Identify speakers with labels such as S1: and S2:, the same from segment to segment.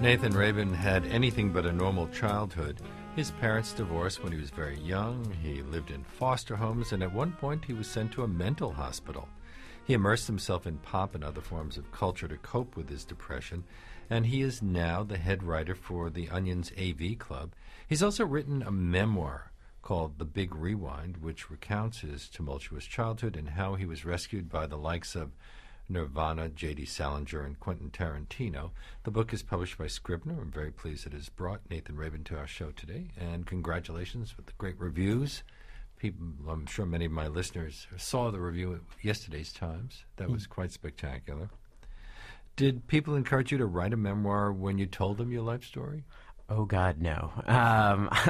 S1: Nathan Rabin had anything but a normal childhood. His parents divorced when he was very young. He lived in foster homes, and at one point he was sent to a mental hospital. He immersed himself in pop and other forms of culture to cope with his depression, and he is now the head writer for The Onion's AV Club. He's also written a memoir called The Big Rewind, which recounts his tumultuous childhood and how he was rescued by the likes of Nirvana, J.D. Salinger, and Quentin Tarantino. The book is published by Scribner. I'm very pleased it has brought Nathan Rabin to our show today, and congratulations with the great reviews. People, I'm sure many of my listeners saw the review at yesterday's Times. That was quite spectacular. Did people encourage you to write a memoir when you told them your life story?
S2: Oh, God, no.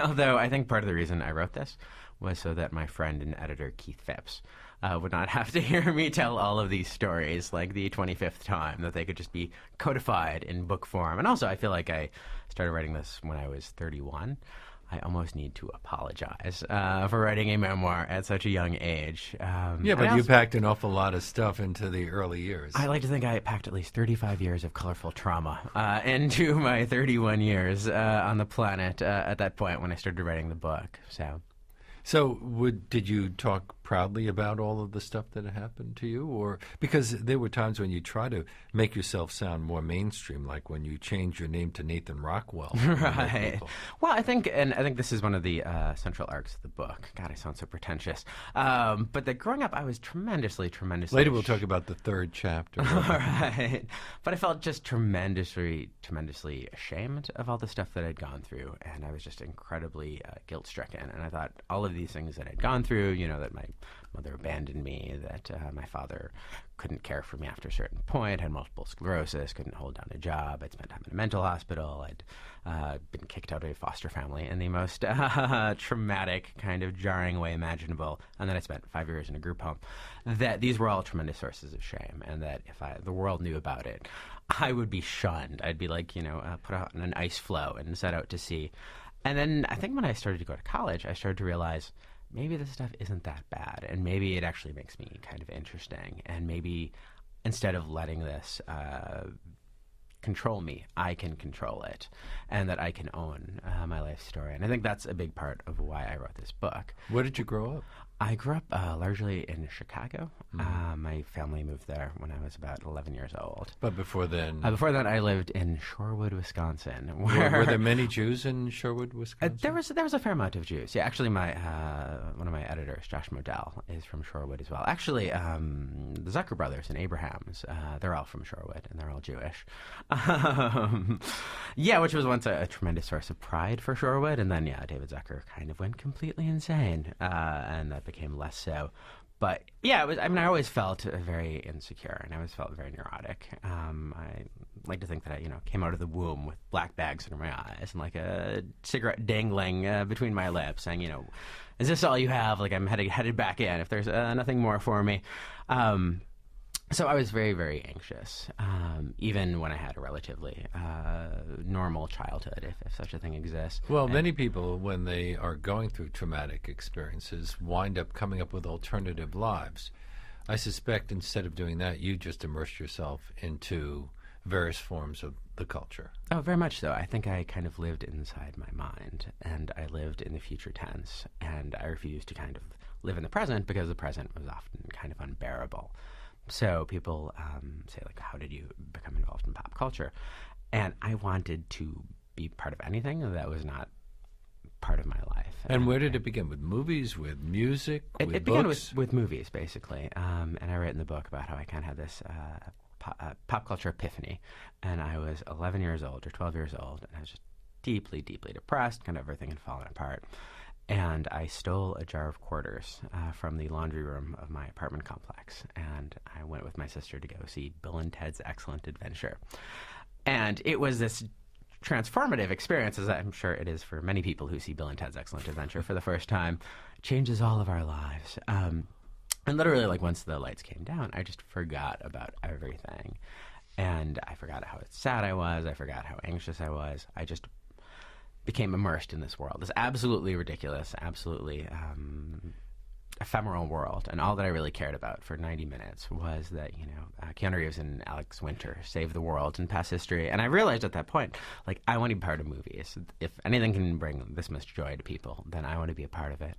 S2: Although I think part of the reason I wrote this was so that my friend and editor, Keith Phipps, would not have to hear me tell all of these stories like the 25th time, that they could just be codified in book form. And also, I feel like I started writing this when I was 31. I almost need to apologize for writing a memoir at such a young age.
S1: But you packed an awful lot of stuff into the early years.
S2: I like to think I packed at least 35 years of colorful trauma into my 31 years on the planet at that point when I started writing the book. So
S1: did you talk proudly about all of the stuff that had happened to you? Or because there were times when you try to make yourself sound more mainstream, like when you changed your name to Nathan Rockwell.
S2: Right. Well, I think this is one of the central arcs of the book. God, I sound so pretentious. But that growing up, I was tremendously...
S1: Later we'll talk about the third chapter.
S2: All right. But I felt just tremendously ashamed of all the stuff that I'd gone through. And I was just incredibly guilt-stricken. And I thought all of these things that I'd gone through, that my mother abandoned me, that my father couldn't care for me after a certain point, had multiple sclerosis, couldn't hold down a job. I'd spent time in a mental hospital. I'd been kicked out of a foster family in the most traumatic, kind of jarring way imaginable. And then I spent 5 years in a group home. That these were all tremendous sources of shame, and that if the world knew about it, I would be shunned. I'd be like, put out on an ice floe and set out to sea. And then I think when I started to go to college, I started to realize maybe this stuff isn't that bad, and maybe it actually makes me kind of interesting, and maybe instead of letting this control me, I can control it, and that I can own my life story. And I think that's a big part of why I wrote this book.
S1: Where did you grow up?
S2: I grew up largely in Chicago. Mm-hmm. My family moved there when I was about 11 years old.
S1: But before then?
S2: Before that, I lived in Shorewood, Wisconsin.
S1: Were there many Jews in Shorewood, Wisconsin?
S2: There was a fair amount of Jews. Yeah, actually, one of my editors, Josh Modell, is from Shorewood as well. Actually, the Zucker brothers and Abrahams, they're all from Shorewood, and they're all Jewish. Which was once a tremendous source of pride for Shorewood, and then, David Zucker kind of went completely insane, and that became less so. But yeah, I always felt very insecure, and I always felt very neurotic. I like to think that I, came out of the womb with black bags under my eyes and like a cigarette dangling between my lips, saying, is this all you have? Like I'm headed back in if there's nothing more for me. So I was very, very anxious, even when I had a relatively normal childhood, if such a thing exists.
S1: Well, many people, when they are going through traumatic experiences, wind up coming up with alternative lives. I suspect instead of doing that, you just immersed yourself into various forms of the culture.
S2: Oh, very much so. I think I kind of lived inside my mind, and I lived in the future tense, and I refused to kind of live in the present because the present was often kind of unbearable. So people say, like, how did you become involved in pop culture? And I wanted to be part of anything that was not part of my life.
S1: And where did it begin? With movies, with music, with
S2: It began with movies, basically. And I write in the book about how I kind of had this pop culture epiphany. And I was 11 years old or 12 years old, and I was just deeply, deeply depressed, kind of everything had fallen apart. And I stole a jar of quarters from the laundry room of my apartment complex. And I went with my sister to go see Bill and Ted's Excellent Adventure. And it was this transformative experience, as I'm sure it is for many people who see Bill and Ted's Excellent Adventure for the first time. It changes all of our lives. And literally, like, once the lights came down, I just forgot about everything. And I forgot how sad I was. I forgot how anxious I was. I just became immersed in this world. This absolutely ridiculous, absolutely ephemeral world, and all that I really cared about for 90 minutes was that, Keanu Reeves and Alex Winter saved the world in past history. And I realized at that point, like, I want to be part of movies. If anything can bring this much joy to people, then I want to be a part of it.